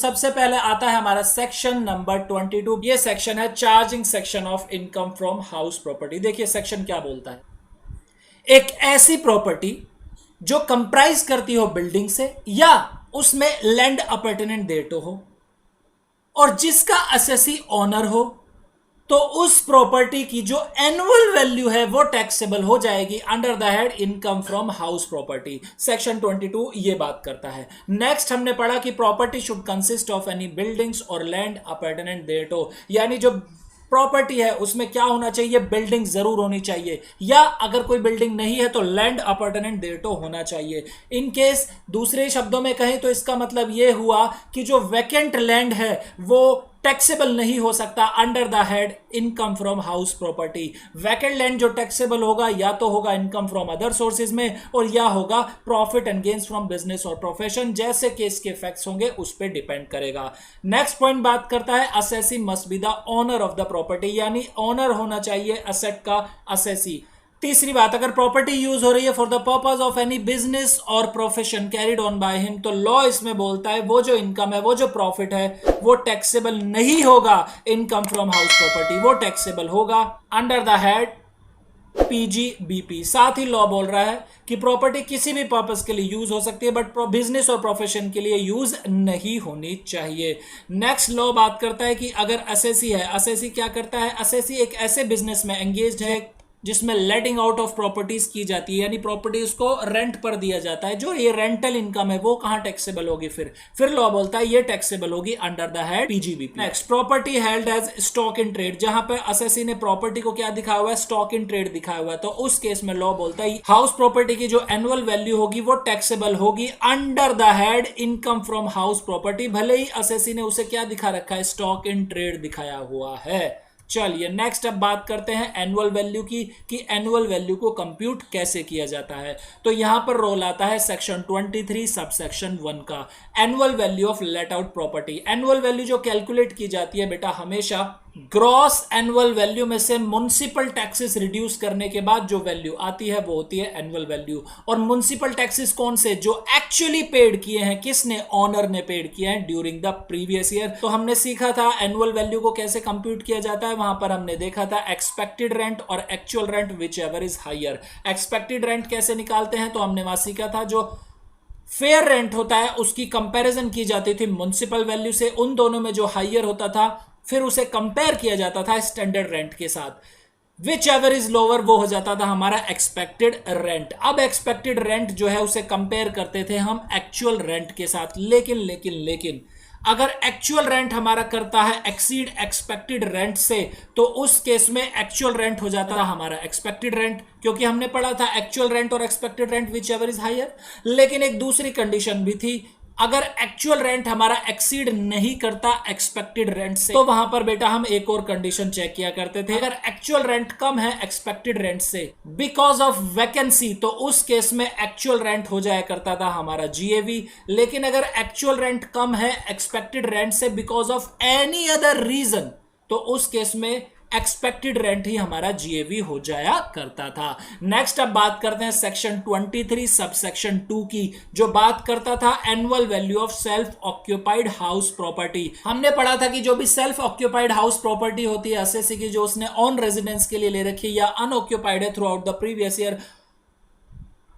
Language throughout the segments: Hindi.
सबसे पहले आता है हमारा सेक्शन नंबर 22। ये सेक्शन है charging section of income from house property. देखिए सेक्शन क्या बोलता है, एक ऐसी प्रॉपर्टी जो कंप्राइज करती हो बिल्डिंग से या उसमें लैंड अपर्टेनेंट देटो हो और जिसका असेसी ऑनर हो, तो उस प्रॉपर्टी की जो एनुअल वैल्यू है वो टैक्सेबल हो जाएगी under the head income from house property. Section 22 ये बात करता है। नेक्स्ट हमने पढ़ा कि property should consist of any buildings और लैंड अपर्टेनेंट देटो, यानी जो प्रॉपर्टी है उसमें क्या होना चाहिए, बिल्डिंग जरूर होनी चाहिए, या अगर कोई बिल्डिंग नहीं है तो लैंड अपर्टेनेंट देटो होना चाहिए। इन केस दूसरे शब्दों में कहें तो इसका मतलब यह हुआ कि जो वैकेंट लैंड है वो टैक्सेबल नहीं हो सकता under the head income from house property. Vacant land जो टैक्सेबल होगा या तो होगा इनकम फ्रॉम अदर सोर्सेज में और या होगा profit and gains from business और प्रोफेशन, जैसे केस के फैक्ट्स होंगे उस पर डिपेंड करेगा। नेक्स्ट पॉइंट बात करता है assessee must be the owner of the property, यानी ओनर होना चाहिए असेट का असेसी। तीसरी बात, अगर प्रॉपर्टी यूज हो रही है for the purpose of any business और profession carried on by him, तो लॉ इसमें बोलता है वो जो इनकम है, वो जो प्रॉफिट है वो टैक्सेबल नहीं होगा इनकम फ्रॉम हाउस प्रॉपर्टी, वो टैक्सेबल होगा अंडर द हेड पीजीबीपी। साथ ही लॉ बोल रहा है कि प्रॉपर्टी किसी भी पर्पस के लिए यूज हो सकती है बट बिजनेस और प्रोफेशन के लिए यूज नहीं होनी चाहिए। नेक्स्ट लॉ बात करता है कि अगर असेसी है, असेसी क्या करता है, असेसी एक ऐसे बिजनेस में एंगेज्ड है जिसमें लेटिंग आउट ऑफ प्रॉपर्टीज की जाती है, यानी प्रॉपर्टी उसको रेंट पर दिया जाता है, जो ये रेंटल इनकम है वो कहां टैक्सेबल होगी, फिर लॉ बोलता है ये टैक्सेबल होगी under the head PGBP. Next, property held as stock in trade, जहां पर असेसी ने प्रॉपर्टी को क्या दिखाया हुआ है, स्टॉक इन ट्रेड दिखाया हुआ है, तो उस केस में लॉ बोलता है हाउस प्रॉपर्टी की जो एनुअल वैल्यू होगी वो टैक्सेबल होगी under the head income from house property, भले ही असेसी ने उसे क्या दिखा रखा है, स्टॉक इन ट्रेड दिखाया हुआ है। चलिए नेक्स्ट अब बात करते हैं एनुअल वैल्यू की, कि एनुअल वैल्यू को कंप्यूट कैसे किया जाता है। तो यहां पर रोल आता है सेक्शन 23 सबसेक्शन 1 का, annual value of late out property. Annual value जो कैलकुलेट की जाती है बेटा हमेशा ग्रॉस एनुअल वैल्यू में से म्युनिसिपल टैक्सेस रिड्यूस करने के बाद जो वैल्यू आती है वो होती है एनुअल वैल्यू। और म्युनिसिपल टैक्सेस कौन से, जो एक्चुअली पेड किए हैं, किसने, ऑनर ने पेड किए हैं ड्यूरिंग द प्रीवियस ईयर। तो हमने सीखा था एनुअल वैल्यू को कैसे कंप्यूट किया जाता है, वहां पर हमने देखा था एक्सपेक्टेड रेंट और actual rent whichever is higher. Expected rent कैसे निकालते हैं, तो हमने वहां सीखा था जो फेयर रेंट होता है उसकी कंपैरिजन की जाती थी म्युनिसिपल वैल्यू से, उन दोनों में जो हायर होता था फिर उसे कंपेयर किया जाता था स्टैंडर्ड रेंट के साथ, विच एवर इज लोअर वो हो जाता था हमारा एक्सपेक्टेड रेंट। अब एक्सपेक्टेड रेंट जो है उसे कंपेयर करते थे हम एक्चुअल रेंट के साथ, लेकिन अगर एक्चुअल रेंट हमारा करता है एक्सीड एक्सपेक्टेड रेंट से, तो उस केस में एक्चुअल रेंट हो जाता है हमारा एक्सपेक्टेड रेंट, क्योंकि हमने पढ़ा था एक्चुअल रेंट और expected rent whichever is higher. लेकिन एक दूसरी कंडीशन भी थी, अगर एक्चुअल रेंट हमारा एक्सीड नहीं करता एक्सपेक्टेड रेंट से, तो वहां पर बेटा हम एक और कंडीशन चेक किया करते थे, अगर एक्चुअल रेंट कम है एक्सपेक्टेड रेंट से बिकॉज ऑफ वैकेंसी, तो उस केस में एक्चुअल रेंट हो जाया करता था हमारा जीएवी। लेकिन अगर एक्चुअल रेंट कम है एक्सपेक्टेड रेंट से because of any other reason, तो उस केस में एक्सपेक्टेड रेंट ही हमारा जीएवी हो जाया करता था। नेक्स्ट अब बात करते हैं सेक्शन 23 सबसेक्शन 2 की, जो बात करता था annual value of self occupied house property. हमने पढ़ा था कि जो भी सेल्फ ऑक्यूपाइड हाउस प्रॉपर्टी होती है असेसी की, जो उसने ऑन रेजिडेंस के लिए ले रखी है या अनऑक्यूपाइड है through out the previous year,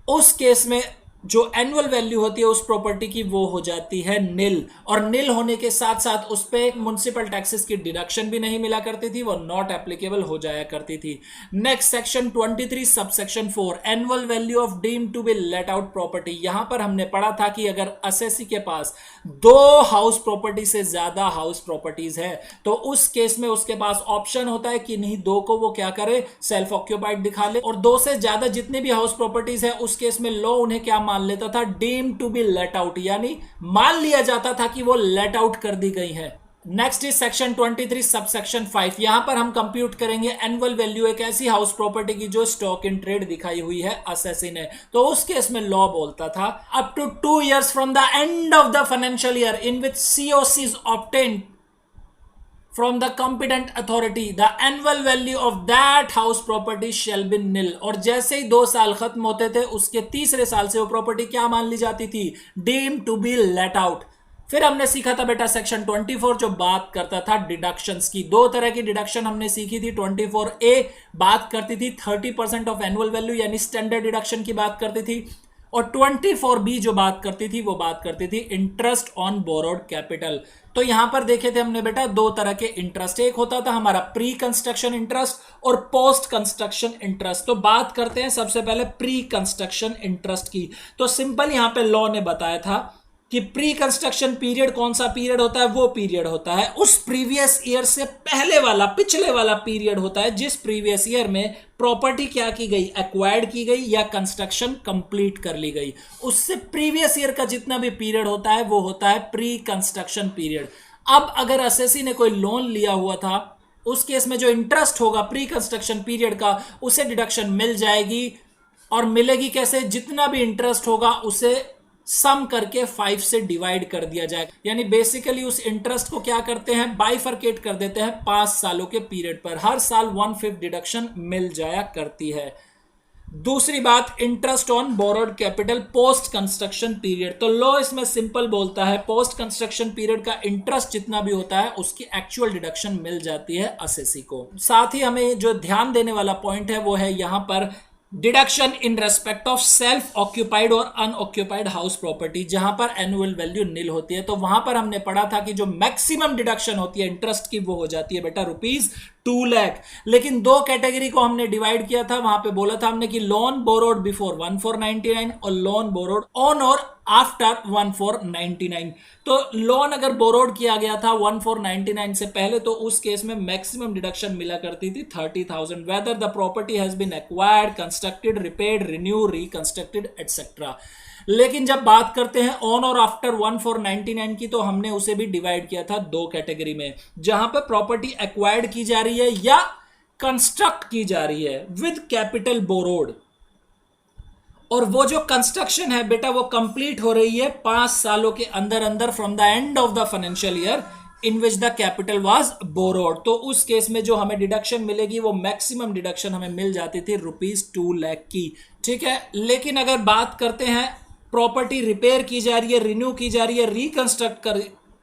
उस केस में जो एनुअल वैल्यू होती है उस प्रॉपर्टी की वो हो जाती है निल, और निल होने के साथ साथ उस पे म्युनिसिपल टैक्सेस की डिडक्शन भी नहीं मिला करती थी, वो नॉट एप्लीकेबल हो जाया करती थी। Next section 23 subsection 4, annual value of deemed to be let out property. यहां पर हमने पढ़ा था कि अगर असेसी के पास 2 हाउस प्रॉपर्टी से ज्यादा हाउस प्रॉपर्टीज है, तो उस केस में उसके पास ऑप्शन होता है कि नहीं 2 को वो क्या करे, सेल्फ ऑक्यूपाइड दिखा ले, और 2 से ज्यादा जितनी भी हाउस प्रॉपर्टीज है उस केस में लॉ उन्हें क्या मान लेता था, deemed to be let out, यानी मान लिया जाता था कि वो लेट आउट कर दी गई है। नेक्स्ट इज सेक्शन 23 सबसेक्शन 5, यहां पर हम कंप्यूट करेंगे एनुअल वैल्यू एक ऐसी हाउस प्रॉपर्टी की जो स्टॉक इन ट्रेड दिखाई हुई है असेसी ने। तो उस केस में लॉ बोलता था up to 2 years from the end of the financial year in which COCs obtained from the competent authority, the annual value of that house property shall be nil। और जैसे ही 2 साल खत्म होते थे उसके तीसरे साल से वो प्रॉपर्टी क्या मान ली जाती थी, deemed to be let out। फिर हमने सीखा था बेटा सेक्शन 24 जो बात करता था डिडक्शंस की। दो तरह की डिडक्शन हमने सीखी थी। 24A बात करती थी 30% ऑफ एनुअल वैल्यू यानी स्टैंडर्ड डिडक्शन की बात करती थी, और 24B जो बात करती थी वो बात करती थी इंटरेस्ट ऑन बोरोड कैपिटल। तो यहां पर देखे थे हमने बेटा दो तरह के इंटरेस्ट, एक होता था हमारा प्री कंस्ट्रक्शन इंटरेस्ट और पोस्ट कंस्ट्रक्शन इंटरेस्ट। तो बात करते हैं सबसे पहले प्री कंस्ट्रक्शन इंटरेस्ट की। तो सिंपल यहां पे लॉ ने बताया था कि प्री कंस्ट्रक्शन पीरियड कौन सा पीरियड होता है, वो पीरियड होता है उस प्रीवियस ईयर से पहले वाला, पिछले वाला पीरियड होता है जिस प्रीवियस ईयर में प्रॉपर्टी क्या की गई, एक्वायर्ड की गई या कंस्ट्रक्शन कंप्लीट कर ली गई। उससे प्रीवियस ईयर का जितना भी पीरियड होता है वो होता है प्री कंस्ट्रक्शन पीरियड। अब अगर एसएससी ने कोई लोन लिया हुआ था, उस केस में जो इंटरेस्ट होगा प्री कंस्ट्रक्शन पीरियड का, उसे डिडक्शन मिल जाएगी। और मिलेगी कैसे, जितना भी इंटरेस्ट होगा उसे सम करके 5 से डिवाइड कर दिया जाएगा। यानी बेसिकली उस इंटरेस्ट को क्या करते हैं, बाइफरकेट कर देते हैं 5 सालों के पीरियड पर, हर साल 1/5 डिडक्शन मिल जाया करती है। दूसरी बात, interest on borrowed capital post construction period. तो लॉ इसमें सिंपल बोलता है पोस्ट कंस्ट्रक्शन पीरियड का इंटरेस्ट जितना भी होता है उसकी एक्चुअल डिडक्शन मिल जाती है एसएससी को। साथ ही हमें जो ध्यान देने वाला पॉइंट है वो है यहां पर deduction in respect of self occupied और अनऑक्यूपाइड हाउस प्रॉपर्टी, जहां पर एनुअल वैल्यू नील होती है। तो वहां पर हमने पढ़ा था कि जो मैक्सिमम डिडक्शन होती है इंटरेस्ट की वो हो जाती है बेटा ₹2 लाख। लेकिन दो कैटेगरी को हमने डिवाइड किया था, वहां पे बोला था हमने कि लोन बोरोड बिफोर 1499 और लोन बोरोड ऑन और आफ्टर 1499। तो लोन अगर बोरोड किया गया था 1499 से पहले तो उस केस में मैक्सिमम डिडक्शन मिला करती थी 30,000 whether the property has been acquired, constructed, repaired, renew, reconstructed etcetera. लेकिन जब बात करते हैं ऑन और आफ्टर 1499 की, तो हमने उसे भी डिवाइड किया था दो कैटेगरी में, जहां पर प्रॉपर्टी एक्वायर्ड की जा रही है या कंस्ट्रक्ट की जा रही है विद कैपिटल बोरोड, और वो जो कंस्ट्रक्शन है बेटा वो कंप्लीट हो रही है 5 सालों के अंदर अंदर from the end of the financial year in which the capital was borrowed. तो उस केस में जो हमें डिडक्शन मिलेगी वो मैक्सिमम डिडक्शन हमें मिल जाती थी ₹2 लाख की। ठीक है, लेकिन अगर बात करते हैं प्रॉपर्टी रिपेयर की जा रही है, रिन्यू की जा रही है, रिकंस्ट्रक्ट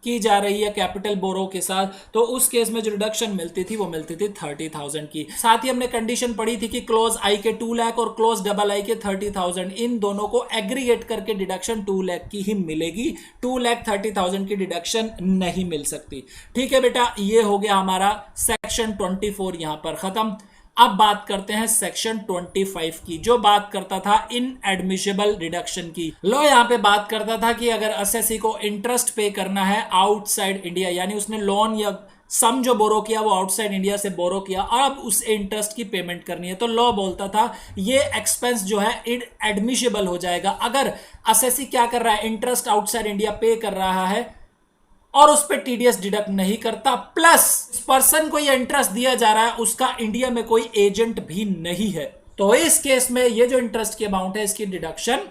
की जा रही है कैपिटल बोरो के साथ, तो उस केस में जो डिडक्शन मिलती थी वो मिलती थी 30,000 की। साथ ही हमने कंडीशन पढ़ी थी कि क्लोज आई के 2 लाख और क्लोज डबल आई के 30,000, इन दोनों को एग्रीगेट करके डिडक्शन 2 लाख की ही मिलेगी, 2,30,000 की डिडक्शन नहीं मिल सकती। ठीक है बेटा, ये हो गया हमारा सेक्शन 24 यहां पर खत्म। अब बात करते हैं सेक्शन 25 की, जो बात करता था इनएडमिसिबल डिडक्शन की। लो यहां पे बात करता था कि अगर एसएससी को इंटरेस्ट पे करना है आउटसाइड इंडिया, यानी उसने लोन या सम जो बोरो किया वो आउटसाइड इंडिया से बोरो किया, अब उस इंटरेस्ट की पेमेंट करनी है, तो लॉ बोलता था ये एक्सपेंस जो है इनएडमिसिबल हो जाएगा। अगर एसएससी क्या कर रहा है, इंटरेस्ट आउटसाइड इंडिया पे कर रहा है और उस पर टीडीएस डिडक्ट नहीं करता, प्लस इस पर्सन को ये इंटरेस्ट दिया जा रहा है उसका इंडिया में कोई एजेंट भी नहीं है, तो इस केस में ये जो इंटरेस्ट की अमाउंट है इसकी डिडक्शन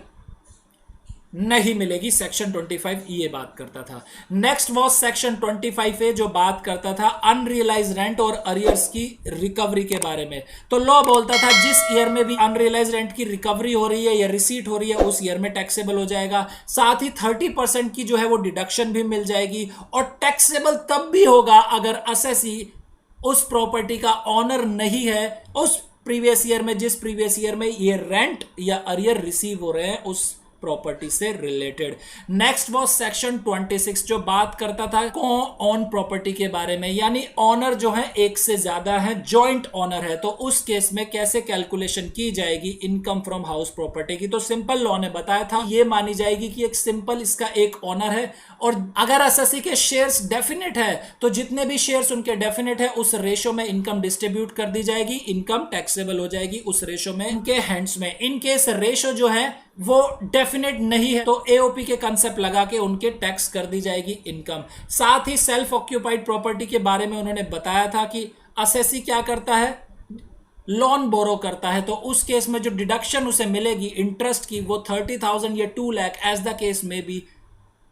नहीं मिलेगी। सेक्शन 25 ये बात करता था। नेक्स्ट वॉज सेक्शन 25A जो बात करता था अनरियलाइज रेंट और अरियर्स की रिकवरी के बारे में। तो लॉ बोलता था जिस ईयर में भी अनरियलाइज रेंट की रिकवरी हो रही है या रिसीट हो रही है उस ईयर में टैक्सेबल हो जाएगा। साथ ही 30% की जो है वो डिडक्शन भी मिल जाएगी, और टैक्सेबल तब भी होगा अगर एसएससी उस प्रॉपर्टी का ऑनर नहीं है उस प्रीवियस ईयर में, जिस प्रीवियस ईयर में ये रेंट या अरियर रिसीव हो रहे हैं उस प्रॉपर्टी से रिलेटेड। नेक्स्ट वॉज सेक्शन 26 जो बात करता था को ऑन प्रॉपर्टी के बारे में, यानी ऑनर जो है एक से ज्यादा है, जॉइंट ऑनर है, तो उस केस में कैसे कैलकुलेशन की जाएगी इनकम फ्रॉम हाउस प्रॉपर्टी की। तो सिंपल लॉ ने बताया था ये मानी जाएगी कि एक सिंपल इसका एक ऑनर है, और अगर एसएससी के शेयर्स डेफिनेट है तो जितने भी शेयर्स उनके डेफिनेट है उस रेशो में इनकम डिस्ट्रीब्यूट कर दी जाएगी, इनकम टैक्सेबल हो जाएगी उस रेशो में, इनके हैंड्स में। इन केस रेशो जो है वो डेफिनेट नहीं है तो एओपी के कंसेप्ट लगा के उनके टैक्स कर दी जाएगी इनकम। साथ ही सेल्फ ऑक्यूपाइड प्रॉपर्टी के बारे में उन्होंने बताया था कि एसएससी क्या करता है, लोन बोरो करता है, तो उस केस में जो डिडक्शन उसे मिलेगी इंटरेस्ट की वो 30,000 या 2 लाख एज द केस में भी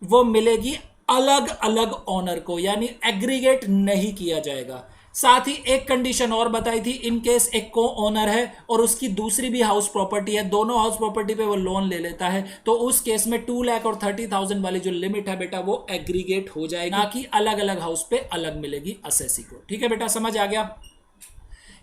वो मिलेगी अलग अलग ऑनर को, यानी एग्रीगेट नहीं किया जाएगा। साथ ही एक कंडीशन और बताई थी, इन केस एक को ओनर है और उसकी दूसरी भी हाउस प्रॉपर्टी है, दोनों हाउस प्रॉपर्टी पे वो लोन ले लेता है, तो उस केस में 2 लाख और 30,000 वाली जो लिमिट है बेटा वो एग्रीगेट हो जाएगी, ना कि अलग अलग हाउस पे अलग मिलेगी असेसी को। ठीक है बेटा, समझ आ गया।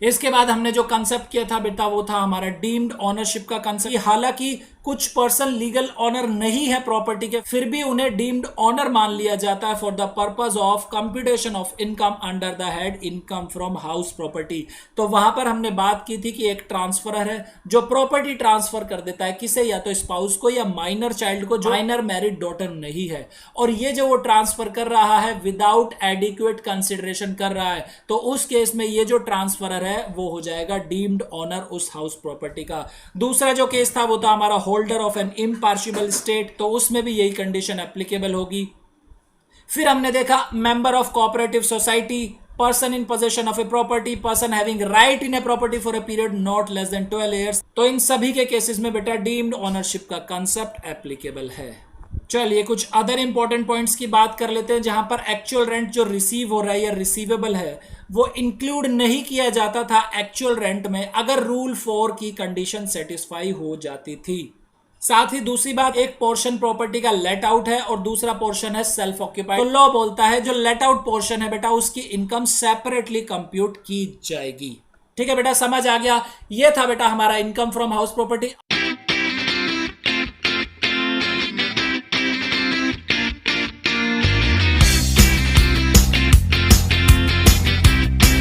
इसके बाद हमने जो कंसेप्ट किया था बेटा वो था हमारा डीम्ड ऑनरशिप का कंसेप्ट। हालांकि कुछ पर्सन लीगल ऑनर नहीं है प्रॉपर्टी के, फिर भी उन्हें डीम्ड ऑनर मान लिया जाता है for the purpose of computation of income under the head income from house property. तो वहां पर हमने बात की थी कि एक ट्रांसफरर है जो प्रॉपर्टी ट्रांसफर कर देता है किसे, या तो स्पाउस को या माइनर चाइल्ड को जो माइनर मैरिड डॉटर नहीं है, और ये जो वो ट्रांसफर कर रहा है विदाउट एडिक्वेट कंसिडरेशन कर रहा है, तो उस केस में ये जो ट्रांसफरर है वो हो जाएगा डीम्ड ऑनर उस हाउस प्रॉपर्टी का। दूसरा जो केस था वो था हमारा holder of an impartial state, तो उसमें भी यही कंडीशन एप्लीकेबल होगी। फिर हमने देखा member of cooperative society, person in possession of a property, person having right in a property for a period not less than 12 years. तो इन सभी के केसेस में बेटा डीम्ड ओनरशिप का कंसेप्ट एप्लीकेबल है। चलिए कुछ अदर इंपॉर्टेंट पॉइंट्स की बात कर लेते हैं, जहां पर एक्चुअल रेंट जो रिसीव हो रहा है या रिसीवेबल है वो इंक्लूड नहीं किया जाता था एक्चुअल रेंट में अगर रूल 4 की कंडीशन सेटिस्फाई हो जाती थी। साथ ही दूसरी बात, एक पोर्शन प्रॉपर्टी का लेट आउट है और दूसरा पोर्शन है सेल्फ ऑक्यूपाइड। तो लॉ बोलता है जो लेट आउट पोर्शन है बेटा उसकी इनकम सेपरेटली कंप्यूट की जाएगी। ठीक है बेटा, समझ आ गया। ये था बेटा हमारा इनकम फ्रॉम हाउस प्रॉपर्टी।